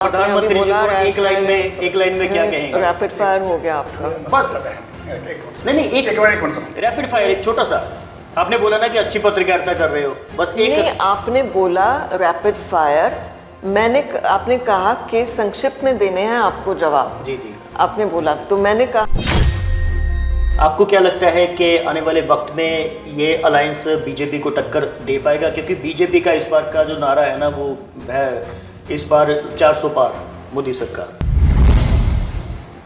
प्रधानमंत्री जी को एक लाइन में क्या कहेंगे? रैपिड फायर हो गया आपका। बस नहीं एक रैपिड फायर, एक छोटा सा। आपने बोला ना कि अच्छी पत्रकारिता कर रहे हो, बस एक नहीं, आपने बोला रैपिड फायर, आपने कहा कि संक्षिप्त में देने हैं आपको जवाब। जी जी, आपने बोला तो मैंने कहा। आपको क्या लगता है कि आने वाले वक्त में ये अलायंस बीजेपी को टक्कर दे पाएगा? क्योंकि बीजेपी का इस बार का जो नारा है ना, वो है इस बार 400 पार मोदी सरकार।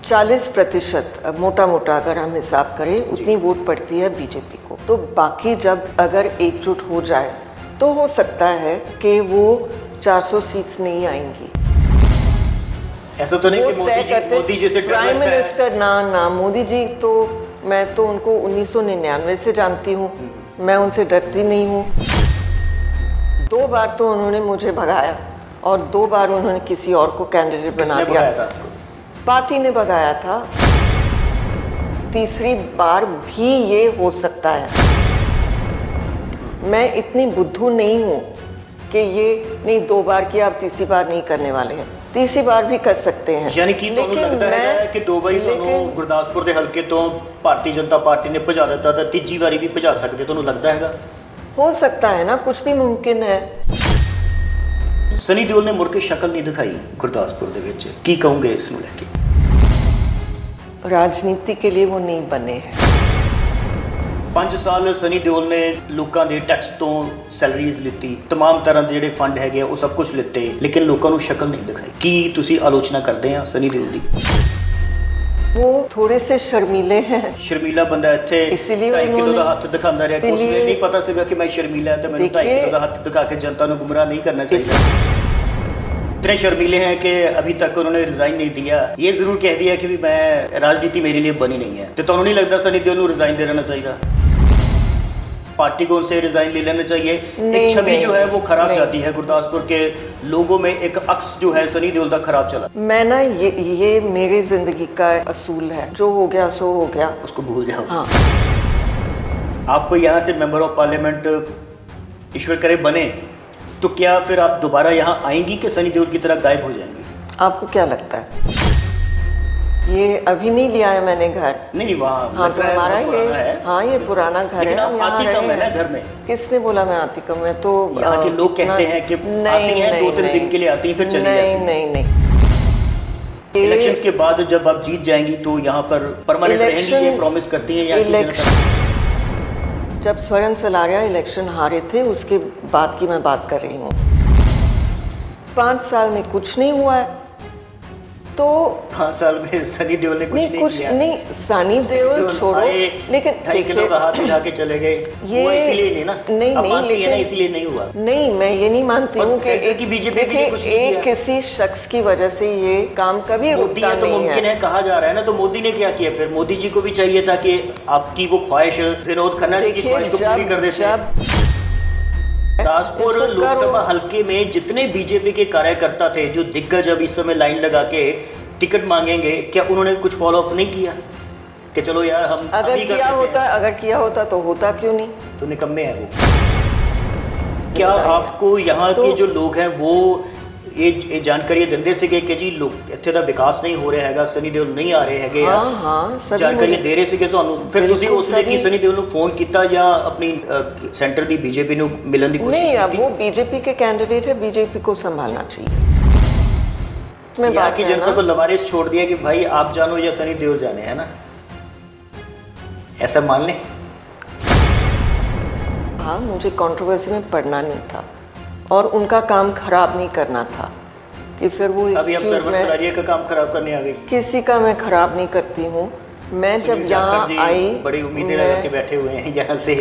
40% मोटा मोटा अगर हम हिसाब करें उतनी वोट पड़ती है बीजेपी को। तो बाकी जब अगर एकजुट हो जाए तो हो सकता है कि वो 400 सीट्स नहीं आएंगी। ऐसा तो नहीं कि मोदी जी से प्राइम मिनिस्टर ना मोदी जी तो मैं तो उनको 1999 से जानती हूँ, मैं उनसे डरती नहीं हूँ। 2 बार तो उन्होंने मुझे भगाया और 2 बार उन्होंने किसी और को कैंडिडेट बना दिया। पार्टी ने भगाया था। तीसरी बार भी ये हो सकता है। मैं इतनी बुद्धू नहीं हूँ कि ये नहीं 2 बार किया अब तीसरी बार नहीं करने वाले हैं, तीसरी बार भी कर सकते हैं। यानी कि तो लगता है कि 2 बारी तो गुरदासपुर के हल्के तो भारतीय जनता पार्टी ने भजा देता था, तीजी बारी भी भजा सकते, तो लगता है हो सकता है ना, कुछ भी मुमकिन है। सनी देओल ने मुड़ के शक्ल नहीं दिखाई गुरदासपुर दे विच, की कहूंगे इस नूं लेके? राजनीति के लिए वो नहीं बने हैं। 5 साल सनी देओल ने लोगों के टैक्स तो सैलरीज लिती, तमाम तरह के जिहड़े फंड है वो सब कुछ लिते, लेकिन लोगों को शक्ल नहीं दिखाई। की तुसी आलोचना करते हैं सनी देओल की? वो थोड़े से शर्मीले हैं। शर्मीला बंदा इत्थे इसीलिए 2.5 किलो का हाथ दिखाता रहा, उसने नहीं पता सीगा कि मैं शर्मीला है, तो मैंने 2.5 किलो का हाथ दिखा के जनता को गुमराह नहीं करना चाहिए। इतने शर्मीले हैं कि अभी तक उन्होंने रिजाइन नहीं दिया। ये जरूर कह दिया कि भी मैं राजनीति मेरे लिए बनी नहीं है। तो तुम्हें नहीं लगता सनी देओल को रिजाइन दे देना चाहिए? पार्टी को उनसे रिजाइन ले लेना चाहिए। एक छवि जो है वो खराब जाती है, गुरदासपुर के लोगों में एक अक्स जो है सनी देओल का खराब चला। मैं ना ये मेरी जिंदगी का असूल है, जो हो गया सो हो गया, उसको भूल जाओ। हाँ। आप यहाँ से मेंबर ऑफ पार्लियामेंट ईश्वर करे बने तो क्या फिर आप दोबारा यहाँ आएंगी कि सनी देओल की तरह गायब हो जाएंगी? आपको क्या लगता है? ये अभी नहीं लिया है मैंने घर। नहीं वहाँ हाँ तो हमारा ये हाँ ये पुराना घर है, हम यहाँ रहे हैं। घर में किसने बोला मैं आती कम है? तो यहाँ के लोग कहते हैं कि आती हैं 2-3 दिन के लिए आती हैं फिर चली जाती हैं। नहीं। इलेक्शंस के बाद जब आप जीत जाएंगी तो यहाँ पर परमानेंट रहेंगी, ये प्रॉमिस करती हैं यहाँ की जनता? जब स्वर्ण सलारिया इलेक्शन हारे थे उसके बाद की मैं बात कर रही हूँ। 5 साल में कुछ नहीं हुआ है। तो 5 साल में सनी देओल ने कुछ नहीं किया। नहीं, सनी देओल छोड़ो, लेकिन 2.5 किलो का हाथ दिखा के चले गए, वो इसीलिए नहीं ना? नहीं लेकिन इसीलिए नहीं हुआ। नहीं, मैं ये नहीं मानती हूँ कि बीजेपी एक किसी शख्स की वजह से ये काम कभी रुकता नहीं है। मुमकिन है कहा जा रहा है ना, तो मोदी ने क्या किया फिर? मोदी जी को भी चाहिए था कि आपकी वो ख्वाहिश विनोद खन्ना जी की ख्वाहिश को पूरी कर देते। गुरदासपुर लोकसभा हल्के में जितने बीजेपी के कार्यकर्ता थे जो दिग्गज अब इस समय लाइन लगा के टिकट मांगेंगे, क्या उन्होंने कुछ फॉलो अप नहीं किया कि चलो यार हम अगर किया होता तो होता क्यों नहीं? तो निकम्मे हैं वो। क्या आपको यहाँ के जो लोग हैं वो ये जानकारी देंदे से कि जी लोग इत्थे दा विकास नहीं हो रहा है, सनी देओल नहीं आ रहे हैं? हाँ, जानकारी दे रहे थे ਤੁਹਾਨੂੰ? ਫਿਰ ਤੁਸੀਂ ਉਸਨੇ ਕੀ ਸਨੀ ਦੇओल ਨੂੰ ਫੋਨ ਕੀਤਾ ਜਾਂ ਆਪਣੀ सेंटर ਦੀ बीजेपी ਨੂੰ मिलन ਦੀ कोशिश की? नहीं, अब वो बीजेपी के कैंडिडेट है, बीजेपी को संभालना चाहिए। मैं बाकी जनता को लवारिस छोड़ दिया कि भाई आप जानो या सनी देओल जाने, है ना? ऐसा मान लें? हाँ, मुझे कंट्रोवर्सी में पढ़ना नहीं था और उनका काम खराब नहीं करना था कि फिर वो अभी आप सरवर सरारिया का काम खराब करने आ गई। किसी का मैं खराब नहीं करती हूँ। मैं जब यहाँ आई, बड़ी उम्मीदें लगा के बैठे हुए हैं यहाँ से।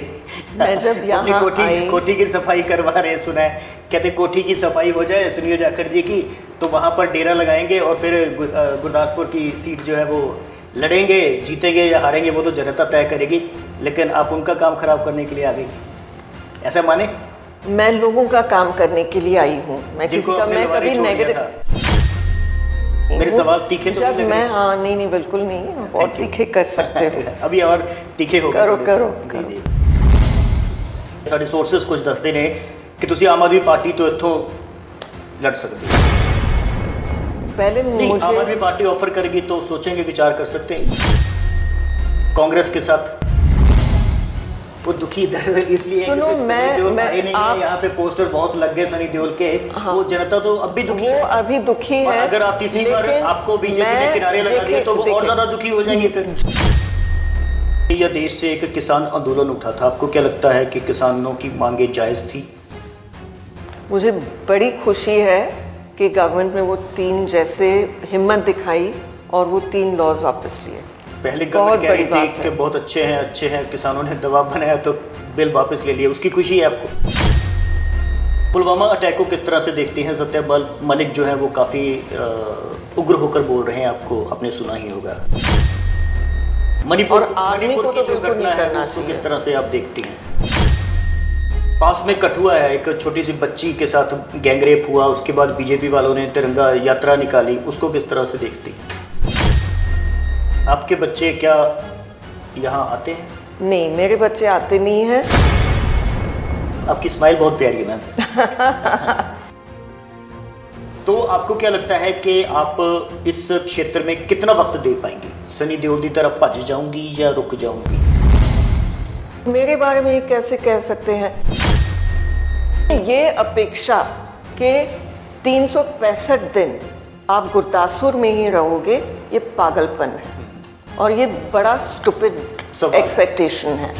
मैं जब यहाँ आई, कोठी की सफाई करवा रहे हैं, सुना है कहते कोठी की सफाई हो जाए सुनील जाखड़ जी की तो वहाँ पर डेरा लगाएंगे और फिर गुरदासपुर की सीट जो है वो लड़ेंगे, जीतेंगे या हारेंगे वो तो जनता तय करेगी, लेकिन आप उनका काम खराब करने के लिए आ गई, ऐसा माने? मैं लोगों का काम करने के लिए आई हूँ। मैं किसी का मैं कभी नेगेटिव मेरे सवाल तीखे तो जब मैं हाँ नहीं बिल्कुल नहीं, बहुत तीखे कर सकते हो। अभी और तीखे हो करो। जी साढ़े सोर्सेस कुछ दसते ने कि तुसी आम आदमी पार्टी तो इत्थों लड़ सकते हो। पहले नहीं, आम मुझे आदमी पार्टी ऑफर करेगी तो सोचेंगे, विचार कर सकते हैं कांग्रेस के साथ। वो दुखी दर्द इसलिए है सुनो, क्योंकि सनी देओल मैं भाई नहीं है, यहाँ पे पोस्टर बहुत लग गए सनी देओल के। वो जनता तो अब भी दुखी वो है। अभी दुखी और है। अगर आप तीसरी बार लेकिन आपको बीजेपी ने मैं- किनारे लगा दिए तो वो और देखिए, ज्यादा दुखी हो जाएंगे फिर। यह देश से एक किसान आंदोलन उठा था, आपको क्या लगता है कि किसानों की मांगे जायज थी? मुझे बड़ी खुशी है कि गवर्नमेंट ने वो 3 जैसे हिम्मत दिखाई और वो 3 लॉज वापस लिए। पहले बहुत गवर्नमेंट कह रही बड़ी थी बात कि है। बहुत अच्छे हैं, किसानों ने दबाव बनाया तो बिल वापस ले लिया, उसकी खुशी है आपको? पुलवामा अटैक को किस तरह से देखती हैं? सत्यपाल मलिक जो है वो काफ़ी उग्र होकर बोल रहे हैं, आपको आपने सुना ही होगा। मणिपुर और आर्मी को की तो जो बिल्कुल घटना नहीं है करना उसको चाहिए। किस तरह से आप देखती हैं? पास में कठुआ है, एक छोटी सी बच्ची के साथ गैंगरेप हुआ, उसके बाद बीजेपी वालों ने तिरंगा यात्रा निकाली, उसको किस तरह से देखती हैं? आपके बच्चे क्या यहाँ आते हैं? नहीं, मेरे बच्चे आते नहीं हैं। आपकी स्माइल बहुत प्यारी है मैम। तो आपको क्या लगता है कि आप इस क्षेत्र में कितना वक्त दे पाएंगे? सनी देओल की तरफ भज जाऊंगी या रुक जाऊंगी? मेरे बारे में ये कैसे कह सकते हैं? ये अपेक्षा कि 365 दिन आप गुरदासपुर में ही रहोगे, ये पागलपन है और ये बड़ा स्टूपिड सवाल। एक्सपेक्टेशन है।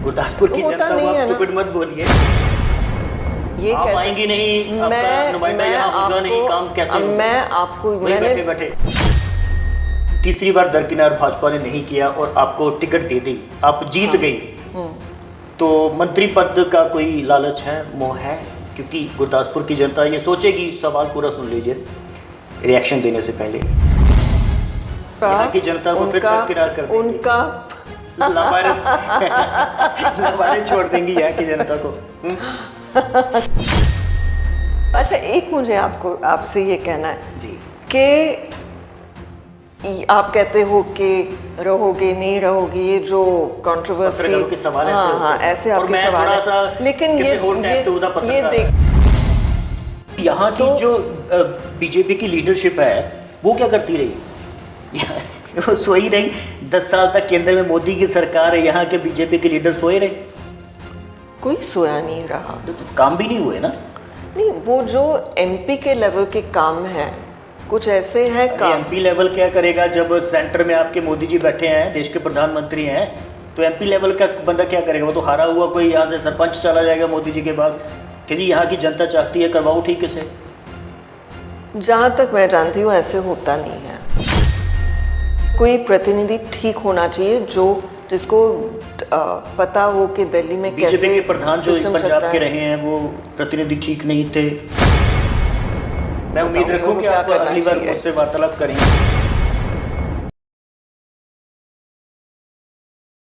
गुरदासपुर की होता जनता को नहीं आप है ना। स्टूपिड मत बोलिए। ये आप कैसे- आएंगी नहीं, आपका नुमाइंदा यहाँ होगा नहीं, काम कैसे होगा? मैं आपको वही मैंने बैठे तीसरी बार दरकिनार भाजपा ने नहीं किया और आपको टिकट दे दी, आप जीत गई, तो मंत्री पद का कोई लालच है, मोह है? क्योंकि गुरदासपुर की जनता ये सोचेगी, सवाल पूरा सुन लीजिए रिएक्शन देने से पहले। यहाँ की जनता को फिर दरकिनार कर देंगे। उनका लावारिस लावारिस छोड़ देंगी यहाँ की जनता को। अच्छा, एक मुझे आपसे ये कहना है जी कि आप कहते हो कि रहोगे नहीं रहोगे, ये जो कंट्रोवर्सी, पत्रकारों के सवाल ऐसे होते हाँ, हैं। ऐसे और आपके मैं सवाल थोड़ा है। सा लेकिन किसी और टाइप टू द ये पत्रकार देख, यहाँ की जो बीजेपी की लीडरशिप है वो क्या करती रही? वो सोई रही 10 साल तक केंद्र में मोदी की सरकार है, यहाँ के बीजेपी के लीडर सोए रहे, कोई सोया नहीं रहा। तो काम भी नहीं हुए ना। नहीं, वो जो एमपी के लेवल के काम है, कुछ ऐसे हैं काम। एमपी लेवल क्या करेगा जब सेंटर में आपके मोदी जी बैठे हैं, देश के प्रधानमंत्री हैं, तो एमपी लेवल का बंदा क्या करेगा? वो तो हारा हुआ कोई यहाँ से सरपंच चला जाएगा मोदी जी के पास कि जी यहाँ की जनता चाहती है, करवाओ ठीक से। जहाँ तक मैं जानती हूँ ऐसे होता नहीं है। कोई प्रतिनिधि ठीक होना चाहिए जो जिसको पता हो कि दिल्ली में कैसे बीजेपी के प्रधान जो सिस्टम पंजाब चलता के है। रहे हैं वो प्रतिनिधि ठीक नहीं थे। मैं उम्मीद बताऊंगी रखूं कि उनको आप क्या करना अगली बार चाहिए। मुझसे वार्तालाप करेंगे।